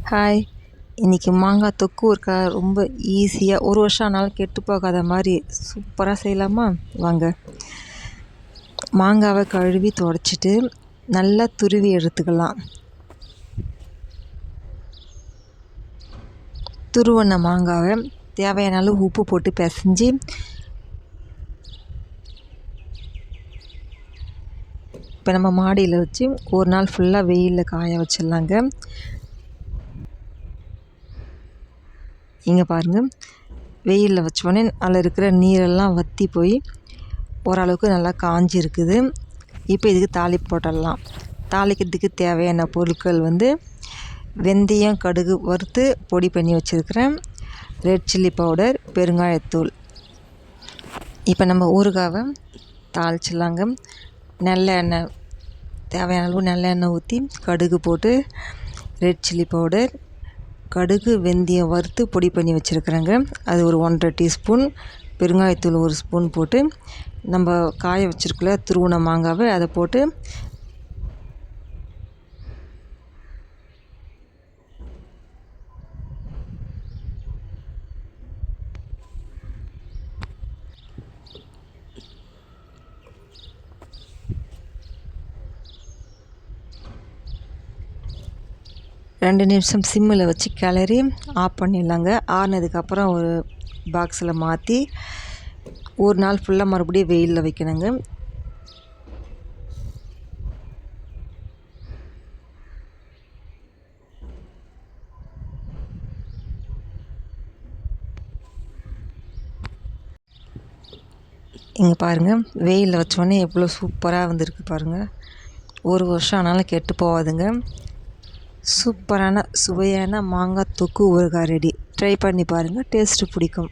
Hi! இன்றைக்கி மாங்காய் தொக்கு ஊறுகாய் ரொம்ப ஈஸியாக 1 வருஷம் ஆனாலும் கெட்டு போகாத மாதிரி சூப்பராக செய்யலாமா? வாங்க. மாங்காவை கழுவி துடைச்சிட்டு நல்லா துருவி எடுத்துக்கலாம். துருவின மாங்காவை தேவையான அளவு உப்பு போட்டு பிசைஞ்சு இப்போ நம்ம மாடியில் வச்சு ஒரு நாள் ஃபுல்லாக வெயிலில் காய வச்சிடலாங்க. இங்கே பாருங்கள், வெயிலில் வச்சோடனே அதில் இருக்கிற நீரெல்லாம் வற்றி போய் ஓரளவுக்கு நல்லா காஞ்சி இருக்குது. இப்போ இதுக்கு தாளிப்பு போட்டுடலாம். தாளிக்கிறதுக்கு தேவையான பொருட்கள் வெந்தயம், கடுகு வறுத்து பொடி பண்ணி வச்சுருக்கிறேன், ரெட் சில்லி பவுடர், பெருங்காயத்தூள். இப்போ நம்ம ஊறுகாவை தாளிச்சிடலாங்க. நல்லெண்ணெய் தேவையான அளவு நல்லெண்ணெய் ஊற்றி கடுகு போட்டு ரெட் சில்லி பவுடர், கடுகு, வெந்தயம் வறுத்து பொடி பண்ணி வச்சுருக்குறேங்க, அது ஒரு 1½ டீஸ்பூன், பெருங்காயத்தூள் 1 ஸ்பூன் போட்டு நம்ம காய வச்சுருக்கல துருவின மாங்காவை அதை போட்டு ரெண்டு நிமிஷம் சிம்மில் வச்சு கிளறி ஆஃப் பண்ணிடலாங்க. ஆறுனதுக்கப்புறம் ஒரு பாக்ஸில் மாற்றி ஒரு நாள் ஃபுல்லாக மறுபடியும் வெயிலில் வைக்கணுங்க. இங்கே பாருங்கள், வெயிலில் வச்சோடனே எவ்வளோ சூப்பராக வந்திருக்கு பாருங்கள். 1 வருஷம் ஆனாலும் கெட்டு போகாதுங்க. சூப்பரான சுவையான மாங்காய் தொக்கு ஊறுகாய் ரெடி. ட்ரை பண்ணி பாருங்கள், டேஸ்ட்டு பிடிக்கும்.